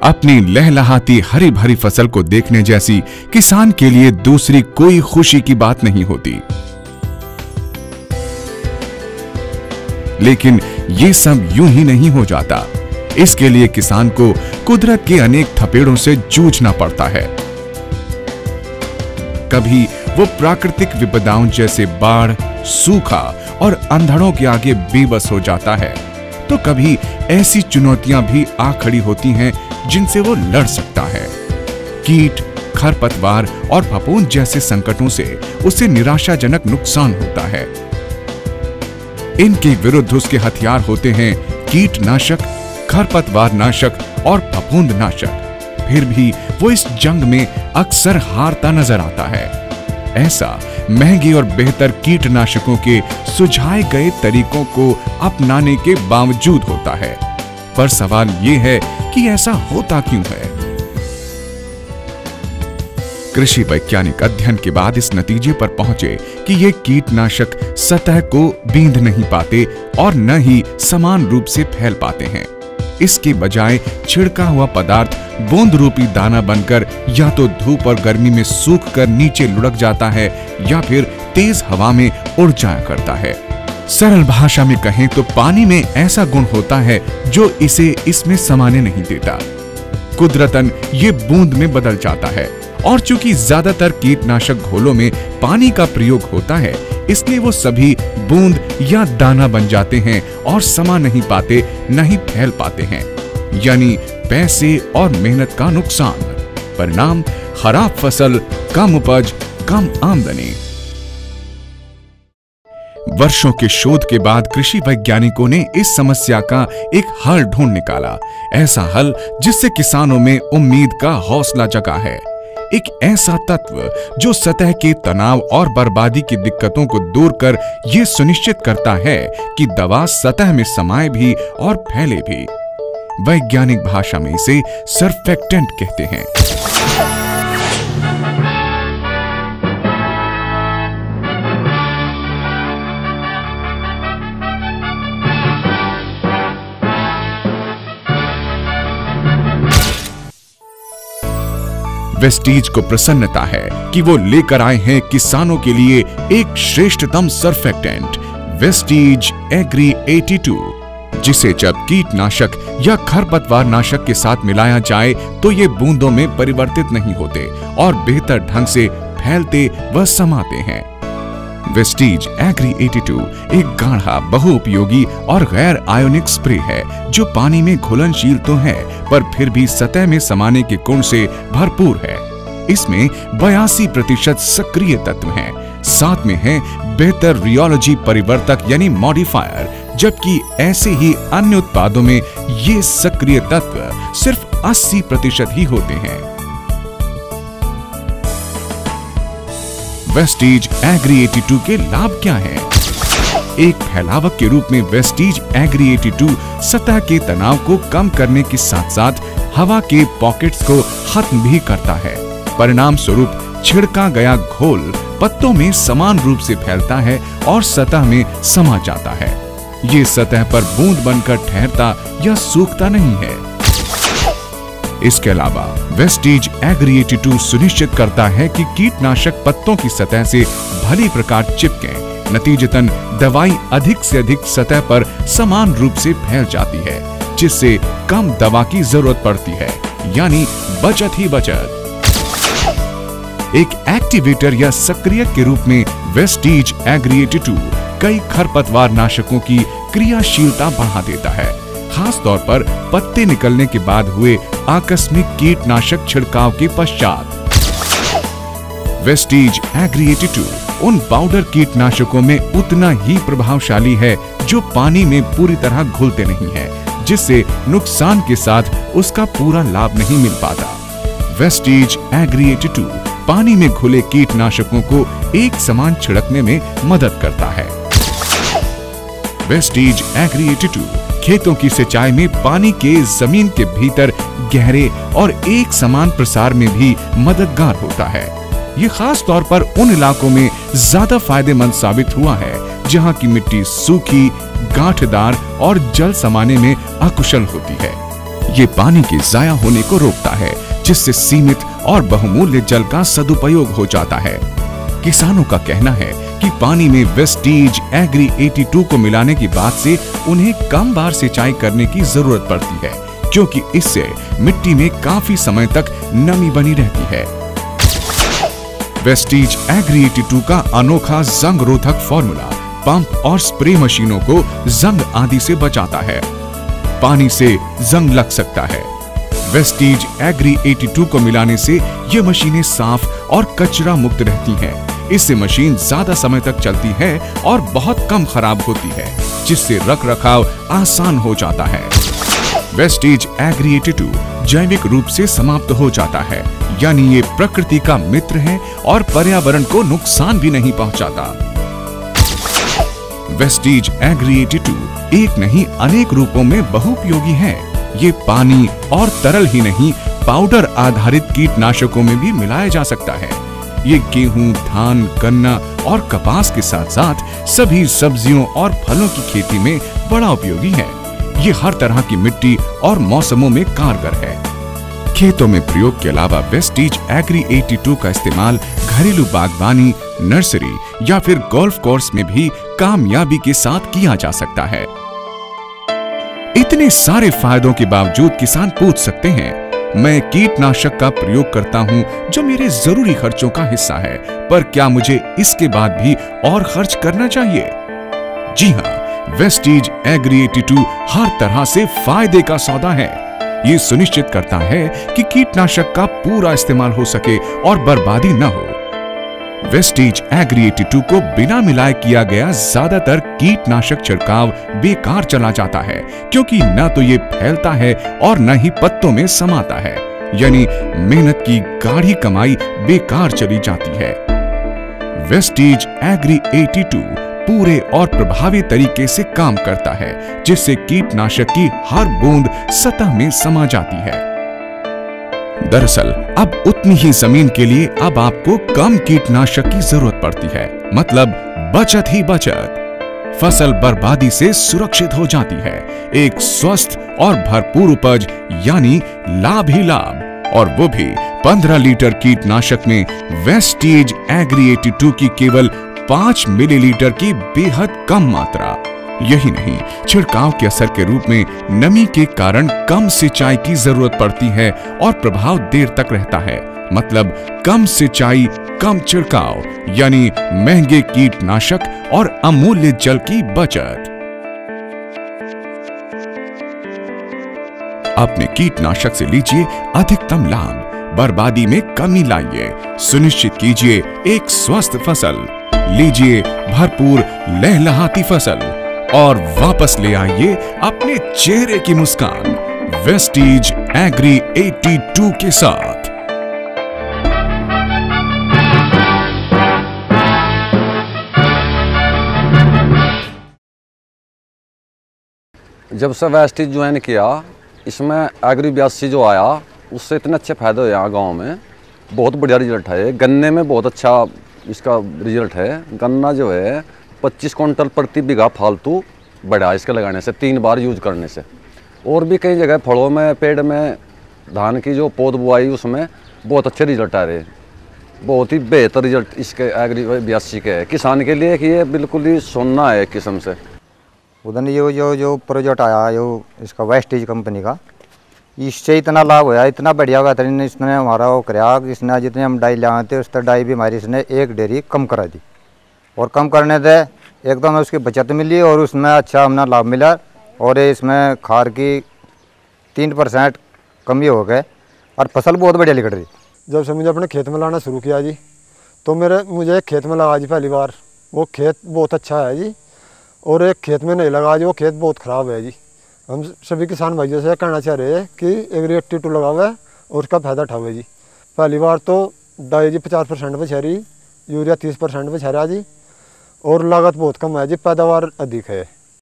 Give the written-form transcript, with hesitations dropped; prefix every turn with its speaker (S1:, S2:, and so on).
S1: अपनी लहलहाती हरी भरी फसल को देखने जैसी किसान के लिए दूसरी कोई खुशी की बात नहीं होती। लेकिन ये सब यूं ही नहीं हो जाता। इसके लिए किसान को कुदरत के अनेक थपेड़ों से जूझना पड़ता है। कभी वो प्राकृतिक विपदाओं जैसे बाढ़, सूखा और अंधड़ों के आगे बेबस हो जाता है, तो कभी ऐसी चुनौतियां भी आ खड़ी होती हैं जिनसे वो लड़ सकता है। कीट, खरपतवार और फफूंद जैसे संकटों से उसे निराशाजनक नुकसान होता है। इनके विरुद्ध उसके हथियार होते हैं कीटनाशक, खरपतवार नाशक और फफूंद नाशक। फिर भी वो इस जंग में अक्सर हारता नजर आता है। ऐसा महंगे और बेहतर कीटनाशकों के सुझाए गए तरीकों को अपनाने के बावजूद होता है। पर सवाल ये है कि ऐसा होता क्यों है? कृषि वैज्ञानिक अध्ययन के बाद इस नतीजे पर पहुंचे कि ये कीटनाशक सतह को बींध नहीं पाते और न ही समान रूप से फैल पाते हैं। इसके बजाय छिड़का हुआ पदार्थ बूंद रूपी दाना बनकर या तो धूप और गर्मी में सूख कर नीचे लुढ़क जाता है या फिर तेज हवा में उड़ जाया करता है। सरल भाषा में कहें तो पानी में ऐसा गुण होता है जो इसे इसमें समाने नहीं देता। कुदरतन ये बूंद में बदल जाता है। और चूंकि ज्यादातर कीटनाशक घोलों में पानी का प्रयोग होता है, इसलिए वो सभी बूंद या दाना बन जाते हैं और समा नहीं पाते, नहीं फैल पाते हैं। यानी पैसे और मेहनत का नुकसान। परिणाम खराब फसल, कम उपज, कम आमदनी। वर्षों के शोध के बाद कृषि वैज्ञानिकों ने इस समस्या का एक हल ढूंढ निकाला। ऐसा हल जिससे किसानों में उम्मीद का हौसला जगा है। एक ऐसा तत्व जो सतह के तनाव और बर्बादी की दिक्कतों को दूर कर यह सुनिश्चित करता है कि दवा सतह में समाये भी और फैले भी। वैज्ञानिक भाषा में इसे सर्फेक्टेंट कहते हैं। वेस्टीज को प्रसन्नता है कि वो लेकर आए हैं किसानों के लिए एक श्रेष्ठतम सर्फेक्टेंट, वेस्टीज एग्री 82, जिसे जब कीटनाशक या खरपतवार नाशक के साथ मिलाया जाए तो ये बूंदों में परिवर्तित नहीं होते और बेहतर ढंग से फैलते व समाते हैं। वेस्टीज एग्री 82 एक गाढ़ा, बहुउपयोगी और गैर आयोनिक स्प्रे है जो पानी में घुलनशील तो है पर फिर भी सतह में समाने के गुण से भरपूर है। इसमें 82% सक्रिय तत्व हैं। साथ में है बेहतर रियोलॉजी परिवर्तक यानी मॉडिफायर, जबकि ऐसे ही अन्य उत्पादों में ये सक्रिय तत्व सिर्फ 80% ही होते हैं। वेस्टीज एग्री 82 के लाभ क्या हैं? एक फैलावक के रूप में वेस्टीज एग्री 82 सतह के तनाव को कम करने के साथ साथ हवा के पॉकेट्स को खत्म भी करता है। परिणाम स्वरूप छिड़का गया घोल पत्तों में समान रूप से फैलता है और सतह में समा जाता है। ये सतह पर बूंद बनकर ठहरता या सूखता नहीं है। इसके अलावा वेस्टीज एग्री 82 सुनिश्चित करता है कि कीटनाशक पत्तों की सतह से भली प्रकार चिपके। नतीजतन दवाई अधिक से अधिक सतह पर समान रूप से फैल जाती है, जिससे कम दवा की जरूरत पड़ती है, यानी बचत ही बचत। एक एक्टिवेटर या सक्रियक के रूप में वेस्टीज एग्री 82 कई खरपतवार नाशकों की क्रियाशीलता बढ़ा देता है, खास तौर पर पत्ते निकलने के बाद हुए आकस्मिक कीटनाशक छिड़काव के पश्चात। वेस्टीज एग्री 82 उन पाउडर कीटनाशकों में उतना ही प्रभावशाली है जो पानी में पूरी तरह घुलते नहीं है, जिससे नुकसान के साथ उसका पूरा लाभ नहीं मिल पाता। वेस्टीज एग्री 82 पानी में घुले कीटनाशकों को एक समान छिड़कने में मदद करता है। वेस्टीज एग्री 82 खेतों की सिंचाई में पानी के जमीन के भीतर गहरे और एक समान प्रसार में भी मददगार होता है। ये खास तौर पर उन इलाकों में ज्यादा फायदेमंद साबित हुआ है जहां की मिट्टी सूखी, गांठदार और जल समाने में अकुशल होती है। ये पानी के जाया होने को रोकता है, जिससे सीमित और बहुमूल्य जल का सदुपयोग हो जाता है। किसानों का कहना है कि पानी में वेस्टीज एग्री 82 को मिलाने की बात से उन्हें कम बार सिंचाई करने की जरूरत पड़ती है, क्योंकि इससे मिट्टी में काफी समय तक नमी बनी रहती है। वेस्टीज एग्री 82 का अनोखा जंग रोधक फॉर्मूला पंप और स्प्रे मशीनों को जंग आदि से बचाता है। पानी से जंग लग सकता है। वेस्टीज एग्री 82 को मिलाने से ये मशीनें साफ और कचरा मुक्त रहती हैं। इससे मशीन ज्यादा समय तक चलती है और बहुत कम खराब होती है, जिससे रख रखाव आसान हो जाता है। वेस्टीज एग्री 82 जैविक रूप से समाप्त हो जाता है, यानी ये प्रकृति का मित्र है और पर्यावरण को नुकसान भी नहीं पहुंचाता। वेस्टीज एग्री 82 एक नहीं अनेक रूपों में बहुपयोगी है। ये पानी और तरल ही नहीं, पाउडर आधारित कीटनाशकों में भी मिलाया जा सकता है। ये गेहूं, धान, गन्ना और कपास के साथ साथ सभी सब्जियों और फलों की खेती में बड़ा उपयोगी है। ये हर तरह की मिट्टी और मौसमों में कारगर है। खेतों में प्रयोग के अलावा वेस्टीज एग्री 82 का इस्तेमाल घरेलू बागवानी, नर्सरी या फिर गोल्फ कोर्स में भी कामयाबी के साथ किया जा सकता है। इतने सारे फायदों के बावजूद किसान पूछ सकते हैं, मैं कीटनाशक का प्रयोग करता हूं जो मेरे जरूरी खर्चों का हिस्सा है, पर क्या मुझे इसके बाद भी और खर्च करना चाहिए? जी हां, वेस्टीज एग्री 82 हर तरह से फायदे का सौदा है। ये सुनिश्चित करता है कि कीटनाशक का पूरा इस्तेमाल हो सके और बर्बादी न हो। वेस्टीज एग्री 82 को बिना मिलाए किया गया ज्यादातर कीटनाशक छिड़काव बेकार चला जाता है, क्योंकि न तो ये फैलता है और न ही पत्तों में समाता है, यानी मेहनत की गाढ़ी कमाई बेकार चली जाती है। वेस्टीज एग्री 82 पूरे और प्रभावी तरीके से काम करता है, जिससे कीटनाशक की हर बूंद सतह में समा जाती है। दरअसल अब उतनी ही जमीन के लिए अब आपको कम कीटनाशक की जरूरत पड़ती है, मतलब बचत ही बचत। फसल बर्बादी से सुरक्षित हो जाती है। एक स्वस्थ और भरपूर उपज यानी लाभ ही लाभ, और वो भी 15 लीटर कीटनाशक में वेस्टीज एग्री 82 की केवल 5 मिलीलीटर की बेहद कम मात्रा। यही नहीं, छिड़काव के असर के रूप में नमी के कारण कम सिंचाई की जरूरत पड़ती है और प्रभाव देर तक रहता है, मतलब कम सिंचाई, कम छिड़काव, यानी महंगे कीटनाशक और अमूल्य जल की बचत। अपने कीटनाशक से लीजिए अधिकतम लाभ, बर्बादी में कमी लाइए, सुनिश्चित कीजिए एक स्वस्थ फसल, लीजिए भरपूर लहलहाती फसल और वापस ले आइए अपने चेहरे की मुस्कान वेस्टीज एग्री 82 के साथ।
S2: जब से वेस्टीज ज्वाइन किया, इसमें एग्री 82 जो आया, उससे इतने अच्छे फायदे हुए यहाँ गाँव में। बहुत बढ़िया रिजल्ट है। गन्ने में बहुत अच्छा इसका रिजल्ट है। गन्ना जो है 25 क्विंटल प्रति बीघा फालतू बढ़ा इसके लगाने से, 3 बार यूज करने से। और भी कई जगह फलों में, पेड़ में, धान की जो पौध बुआई, उसमें बहुत अच्छे रिजल्ट आ रहे। बहुत ही बेहतर रिजल्ट इसके एग्री 82 के है किसान के लिए कि ये बिल्कुल ही सोना है एक किस्म से।
S3: उधर जो प्रोजेक्ट आया जो इसका वेस्टीज कंपनी का, इससे इतना लाभ होया, इतना बढ़िया बेहतरीन इसने हमारा वो कराया। इसने जितने हम डाई ले आए थे, उस तरह डाई भी हमारी इसने 1 डेयरी कम करा दी, और कम करने से एकदम उसकी बचत मिली और उसमें अच्छा हमने लाभ मिला। और इसमें खाद की 3% कमी हो गए और फसल बहुत बढ़िया निकल रही।
S4: जब से मुझे अपने खेत में लाना शुरू किया जी, तो मुझे एक खेत में लगा जी पहली बार। वो खेत बहुत अच्छा है जी, और एक खेत में नहीं लगा जी, वो खेत बहुत ख़राब है जी। हम सभी किसान भाइयों से कहना चाह रहे हैं कि एग्री 82 लगा हुआ है और उसका फ़ायदा उठाओ जी। पहली बार तो डाई जी 50% पे छह रही, यूरिया 30% पे छह रहा जी, और लागत बहुत कम है जी, पैदावार अधिक है।